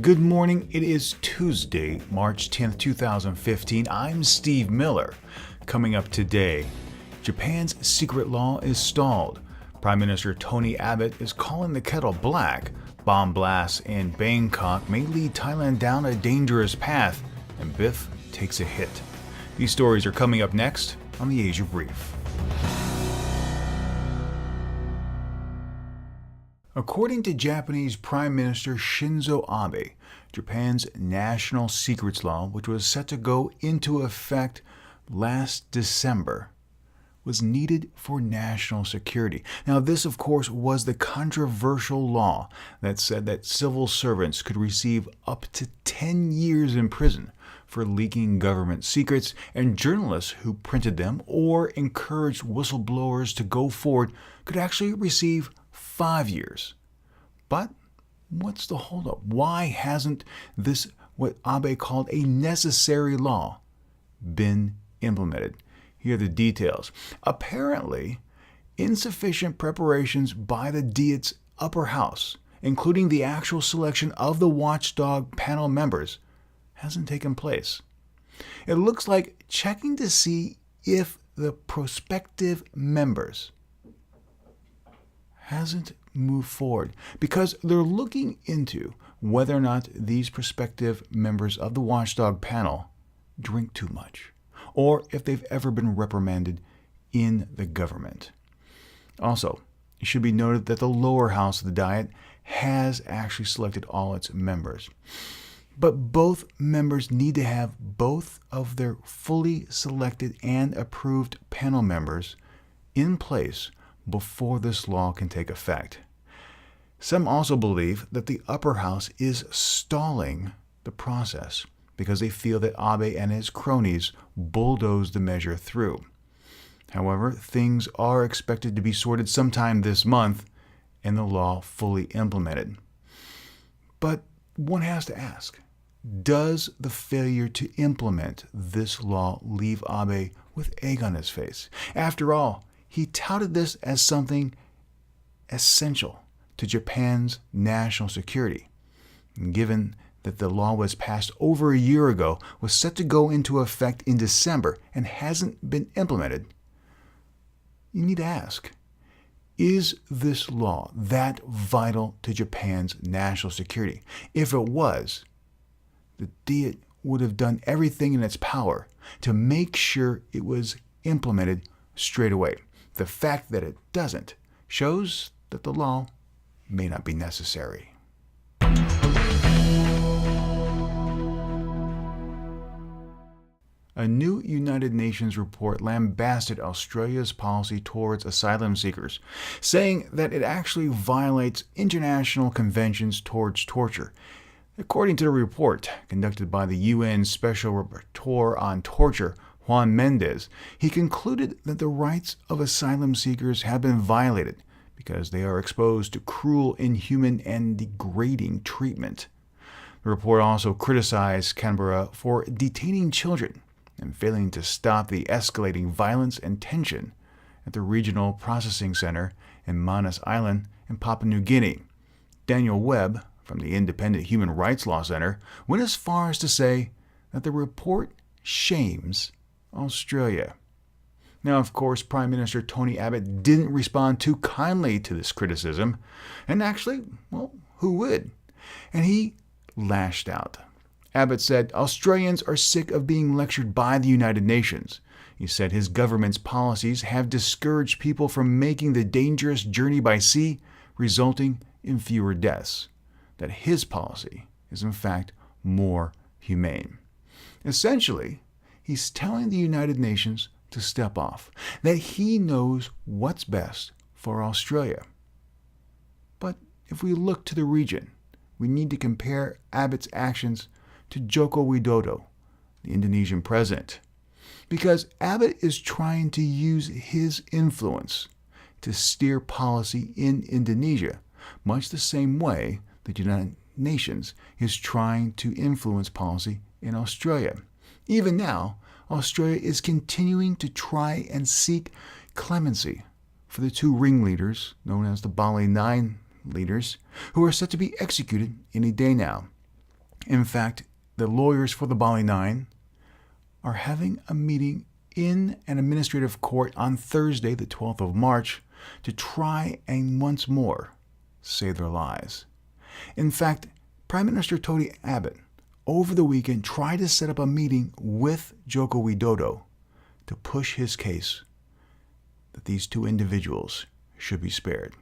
Good morning. It is Tuesday, March 10th, 2015. I'm Steve Miller. Coming up today, Japan's secret law is stalled. Prime Minister Tony Abbott is calling the kettle black. Bomb blasts in Bangkok may lead Thailand down a dangerous path, and BIFF takes a hit. These stories are coming up next on the Asia Brief. According to Japanese Prime Minister Shinzo Abe, Japan's national secrets law, which was set to go into effect last December, was needed for national security. Now, this, of course, was the controversial law that said that civil servants could receive up to 10 years in prison for leaking government secrets, and journalists who printed them or encouraged whistleblowers to go forward could actually receive 5 years. But what's the holdup? Why hasn't this, what Abe called a necessary law, been implemented? Here are the details. Apparently, insufficient preparations by the Diet's upper house, including the actual selection of the watchdog panel members, hasn't taken place. It looks like checking to see if the prospective members hasn't moved forward because they're looking into whether or not these prospective members of the watchdog panel drink too much or if they've ever been reprimanded in the government. Also, it should be noted that the lower house of the Diet has actually selected all its members. But both members need to have both of their fully selected and approved panel members in place before this law can take effect. Some also believe that the upper house is stalling the process because they feel that Abe and his cronies bulldozed the measure through. However, things are expected to be sorted sometime this month and the law fully implemented. But one has to ask, does the failure to implement this law leave Abe with egg on his face? After all, he touted this as something essential to Japan's national security. And given that the law was passed over a year ago, was set to go into effect in December, and hasn't been implemented, you need to ask, is this law that vital to Japan's national security? If it was, the Diet would have done everything in its power to make sure it was implemented straight away. The fact that it doesn't shows that the law may not be necessary. A new United Nations report lambasted Australia's policy towards asylum seekers, saying that it actually violates international conventions towards torture. According to the report, conducted by the UN Special Rapporteur on Torture, Juan Mendez, he concluded that the rights of asylum seekers have been violated because they are exposed to cruel, inhuman, and degrading treatment. The report also criticized Canberra for detaining children and failing to stop the escalating violence and tension at the Regional Processing Center in Manus Island in Papua New Guinea. Daniel Webb, from the Independent Human Rights Law Center, went as far as to say that the report shames Australia. Now, of course, Prime Minister Tony Abbott didn't respond too kindly to this criticism, and actually, well, who would? And he lashed out. Abbott said, Australians are sick of being lectured by the United Nations. He said his government's policies have discouraged people from making the dangerous journey by sea, resulting in fewer deaths. That his policy is in fact more humane. Essentially, he's telling the United Nations to step off, that he knows what's best for Australia. But if we look to the region, we need to compare Abbott's actions to Joko Widodo, the Indonesian president, because Abbott is trying to use his influence to steer policy in Indonesia, much the same way the United Nations is trying to influence policy in Australia. Even now, Australia is continuing to try and seek clemency for the two ringleaders, known as the Bali 9 leaders, who are set to be executed any day now. In fact, the lawyers for the Bali Nine are having a meeting in an administrative court on Thursday, the 12th of March, to try and once more save their lives. In fact, Prime Minister Tony Abbott over the weekend tried to set up a meeting with Joko Widodo to push his case that these two individuals should be spared.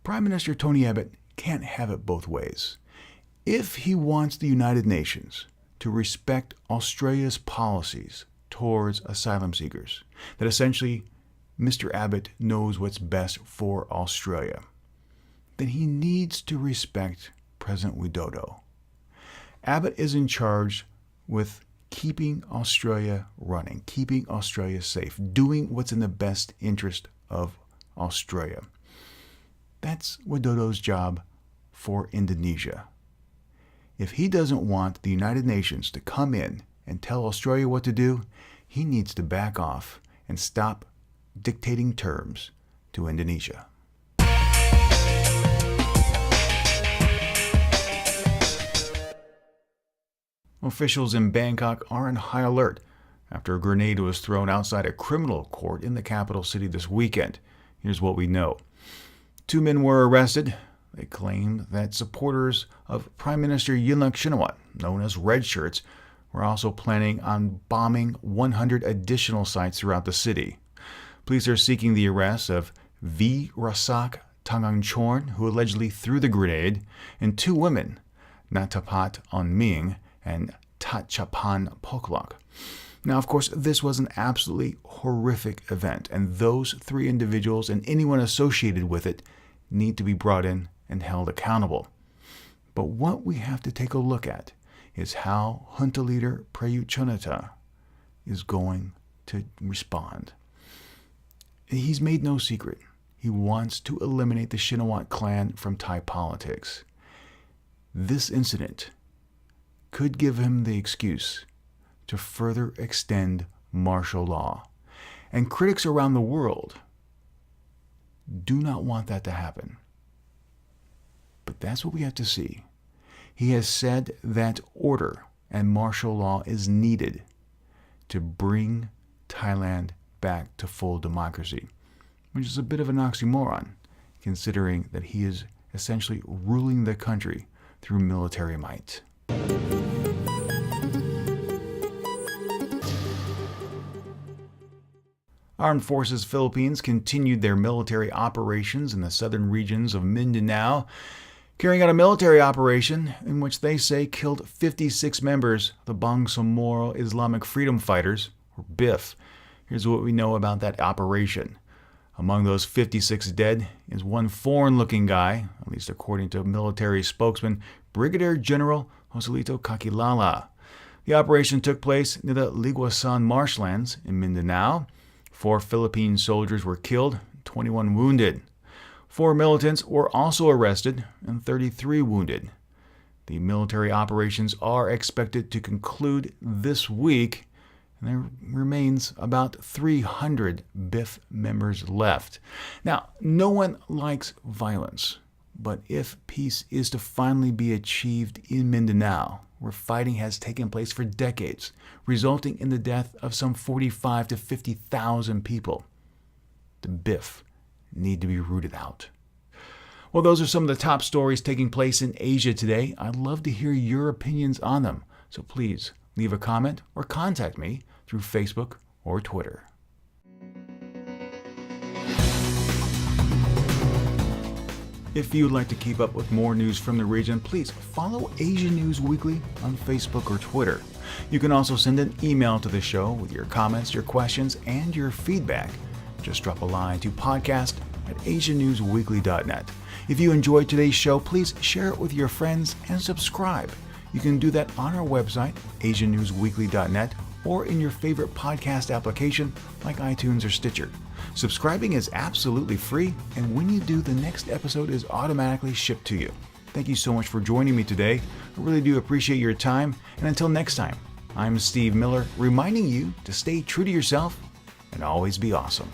Prime Minister Tony Abbott can't have it both ways. If he wants the United Nations to respect Australia's policies towards asylum seekers, that essentially Mr. Abbott knows what's best for Australia, then he needs to respect President Widodo. Abbott is in charge with keeping Australia running, keeping Australia safe, doing what's in the best interest of Australia. That's Widodo's job for Indonesia. If he doesn't want the United Nations to come in and tell Australia what to do, he needs to back off and stop dictating terms to Indonesia. Officials in Bangkok are on high alert after a grenade was thrown outside a criminal court in the capital city this weekend. Here's what we know. 2 men were arrested. They claim that supporters of Prime Minister Yingluck Shinawatra, known as Red Shirts, were also planning on bombing 100 additional sites throughout the city. Police are seeking the arrest of V. Rasak Tangangchorn, who allegedly threw the grenade, and 2 women, Natapat Onming and Tatchapan Poklok. Now, of course, this was an absolutely horrific event, and those 3 individuals and anyone associated with it need to be brought in and held accountable. But what we have to take a look at is how junta leader Prayut Chan-o-cha is going to respond. He's made no secret. He wants to eliminate the Shinawatra clan from Thai politics. This incident could give him the excuse to further extend martial law. And critics around the world do not want that to happen. But that's what we have to see. He has said that order and martial law is needed to bring Thailand back to full democracy, which is a bit of an oxymoron, considering that he is essentially ruling the country through military might. Armed Forces Philippines continued their military operations in the southern regions of Mindanao, carrying out a military operation in which they say killed 56 members of the Bangsamoro Islamic Freedom Fighters, or BIFF. Here's what we know about that operation. Among those 56 dead is one foreign-looking guy, at least according to military spokesman Brigadier General Joselito Kakilala. The operation took place near the Liguasan marshlands in Mindanao. 4 Philippine soldiers were killed, 21 wounded. 4 militants were also arrested and 33 wounded. The military operations are expected to conclude this week, and there remains about 300 BIFF members left. Now, no one likes violence, but if peace is to finally be achieved in Mindanao, where fighting has taken place for decades, resulting in the death of some 45,000 to 50,000 people, the BIFF need to be rooted out. Well, those are some of the top stories taking place in Asia today. I'd love to hear your opinions on them, so please leave a comment or contact me through Facebook or Twitter. If you'd like to keep up with more news from the region, please follow Asia News Weekly on Facebook or Twitter. You can also send an email to the show with your comments, your questions, and your feedback. Just drop a line to podcast@asianewsweekly.net. If you enjoyed today's show, please share it with your friends and subscribe. You can do that on our website, asianewsweekly.net, or in your favorite podcast application like iTunes or Stitcher. Subscribing is absolutely free, and when you do, the next episode is automatically shipped to you. Thank you so much for joining me today. I really do appreciate your time, and until next time, I'm Steve Miller, reminding you to stay true to yourself and always be awesome.